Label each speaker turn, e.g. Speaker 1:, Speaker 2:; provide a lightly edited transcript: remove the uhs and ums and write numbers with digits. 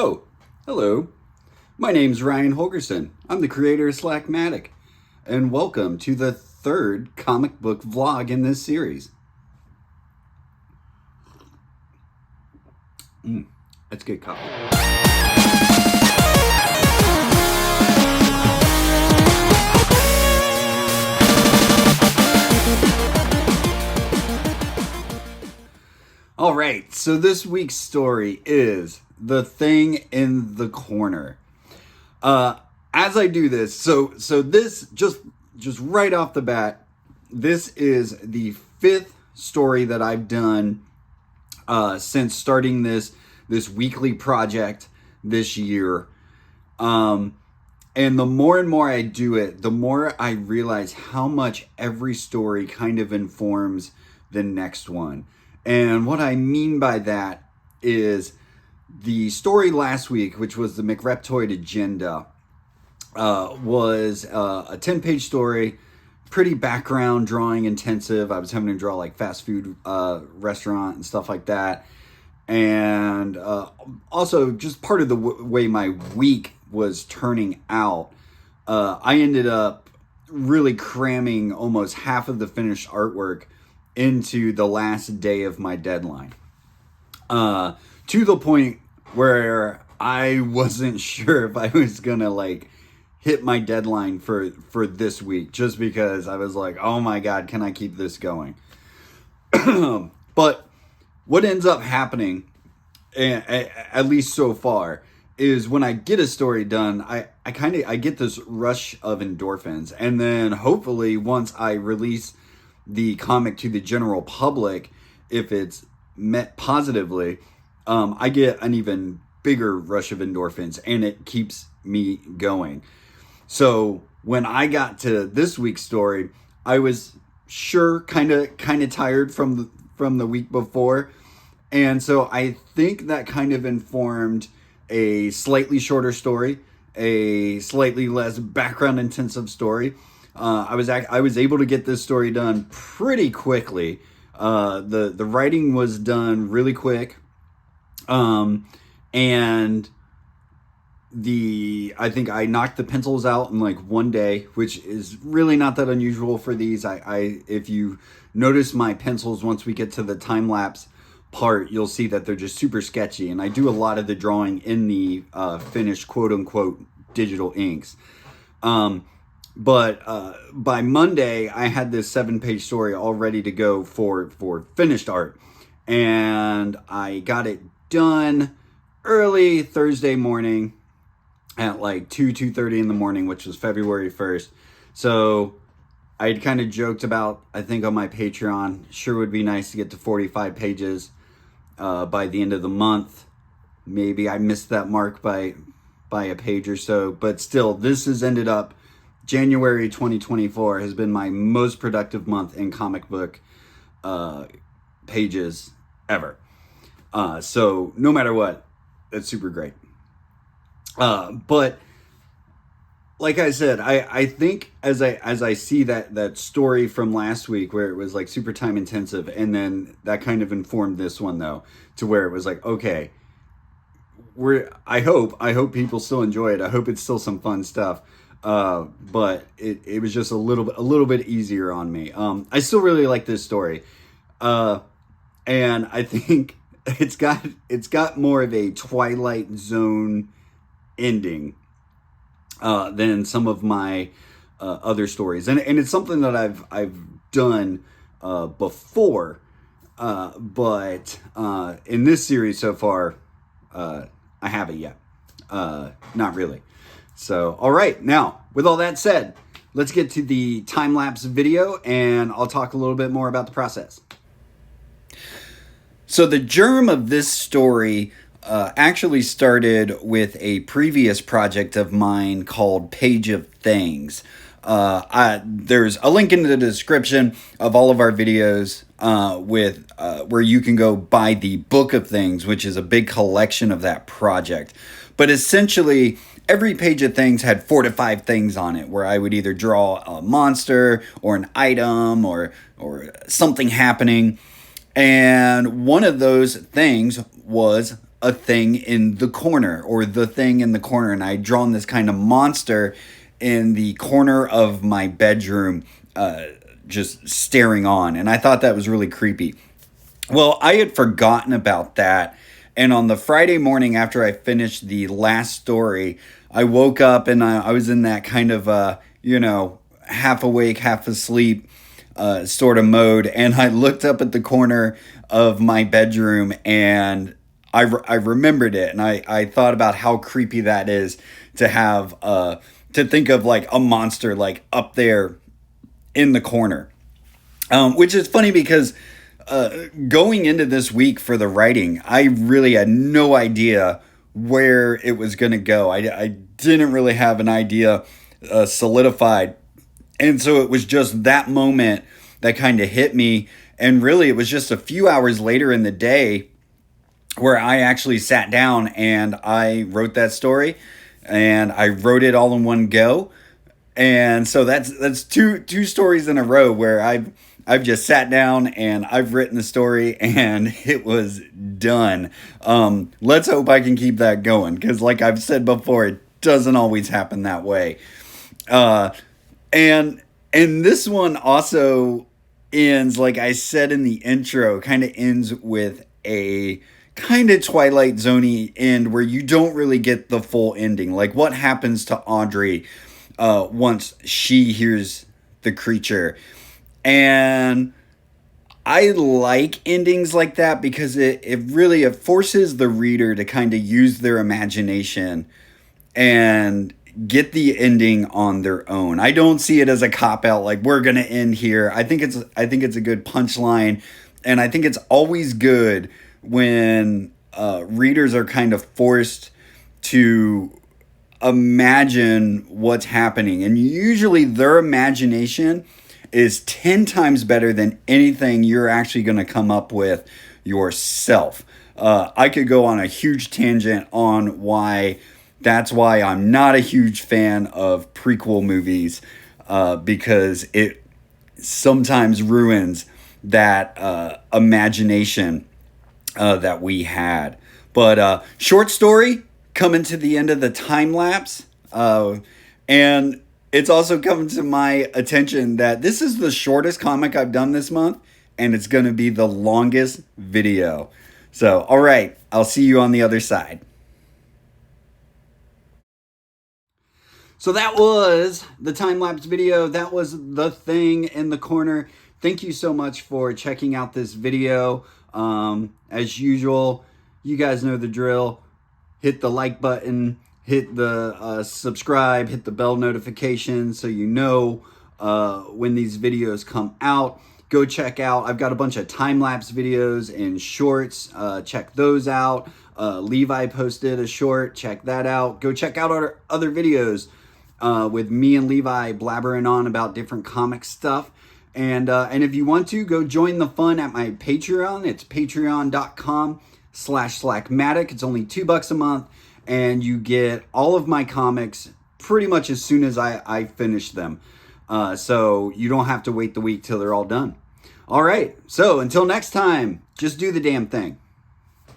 Speaker 1: Oh, hello. My name's Ryan Holgerson. I'm the creator of Slackmatic, and welcome to the third comic book vlog in this series. That's good coffee. All right, so this week's story is The Thing in the Corner. As I do this, so this just right off the bat, this is the fifth story that I've done since starting this weekly project this year. And the more and more I do it, the more I realize how much every story kind of informs the next one. And what I mean by that is the story last week, which was the McReptoid Agenda, was a 10-page story, pretty background drawing intensive. I was having to draw like fast food restaurant and stuff like that. And also just part of the way my week was turning out, I ended up really cramming almost half of the finished artwork into the last day of my deadline, to the point where I wasn't sure if I was gonna like hit my deadline for this week, just because I was like, oh my god, can I keep this going? But what ends up happening, at least so far, is when I get a story done, I get this rush of endorphins, and then hopefully once I release the comic to the general public, if it's met positively, I get an even bigger rush of endorphins, and it keeps me going. So when I got to this week's story, I was sure kind of tired from the week before, and so I think that kind of informed a slightly shorter story, a slightly less background intensive story. I was able to get this story done pretty quickly. The writing was done really quick, and I think I knocked the pencils out in like one day, which is really not that unusual for these. If you notice my pencils, once we get to the time lapse part, you'll see that they're just super sketchy, and I do a lot of the drawing in the finished quote unquote digital inks. But by Monday, I had this 7-page story all ready to go for finished art. And I got it done early Thursday morning at like 2:30 in the morning, which was February 1st. So I'd kind of joked about, I think on my Patreon, sure would be nice to get to 45 pages by the end of the month. Maybe I missed that mark by a page or so. But still, this has ended up, January 2024 has been my most productive month in comic book pages ever. So no matter what, that's super great. But like I said, I think as I see that story from last week where it was like super time intensive, and then that kind of informed this one though, to where it was like, okay, I hope people still enjoy it. I hope it's still some fun stuff. But it was just a little bit easier on me. I still really like this story. And I think it's got more of a Twilight Zone ending, than some of my, other stories. And it's something that I've done, before, but, in this series so far, I haven't yet. Not really. So, all right, now, with all that said, let's get to the time-lapse video, and I'll talk a little bit more about the process. So the germ of this story actually started with a previous project of mine called Page of Things. There's a link in the description of all of our videos where you can go buy the Book of Things, which is a big collection of that project. But essentially, every Page of Things had 4 to 5 things on it, where I would either draw a monster or an item or something happening. And one of those things was a thing in the corner, or the thing in the corner. And I'd drawn this kind of monster in the corner of my bedroom, just staring on. And I thought that was really creepy. Well, I had forgotten about that. And on the Friday morning after I finished the last story, I woke up and I was in that kind of, half awake, half asleep sort of mode. And I looked up at the corner of my bedroom and I remembered it. And I thought about how creepy that is to have, to think of like a monster like up there in the corner. Which is funny because going into this week for the writing, I really had no idea where it was going to go. I didn't really have an idea solidified. And so it was just that moment that kind of hit me. And really, it was just a few hours later in the day where I actually sat down and I wrote that story. And I wrote it all in one go. And so that's two stories in a row where I've just sat down and I've written the story and it was done. Let's hope I can keep that going, because like I've said before, it doesn't always happen that way. And this one also ends, like I said in the intro, kind of ends with a kind of Twilight Zone-y end where you don't really get the full ending. Like what happens to Audrey once she hears the creature. And I like endings like that because it really forces the reader to kind of use their imagination and get the ending on their own. I don't see it as a cop-out, like we're gonna end here. I think it's a good punchline, and I think it's always good when readers are kind of forced to imagine what's happening. And usually their imagination is 10 times better than anything you're actually going to come up with yourself. I could go on a huge tangent on why that's why I'm not a huge fan of prequel movies, because it sometimes ruins that imagination that we had. But short story coming to the end of the time lapse, and it's also come to my attention that this is the shortest comic I've done this month, and it's going to be the longest video. So, all right, I'll see you on the other side. So that was the time-lapse video. That was the thing in the corner. Thank you so much for checking out this video. As usual, you guys know the drill. Hit the like button, hit the subscribe, hit the bell notification so you know when these videos come out. Go check out, I've got a bunch of time-lapse videos and shorts. Check those out. Levi posted a short, check that out. Go check out our other videos with me and Levi blabbering on about different comic stuff. And if you want to, go join the fun at my Patreon. It's patreon.com/slackmatic. It's only $2 a month, and you get all of my comics pretty much as soon as I finish them. So you don't have to wait the week till they're all done. All right, so until next time, just do the damn thing.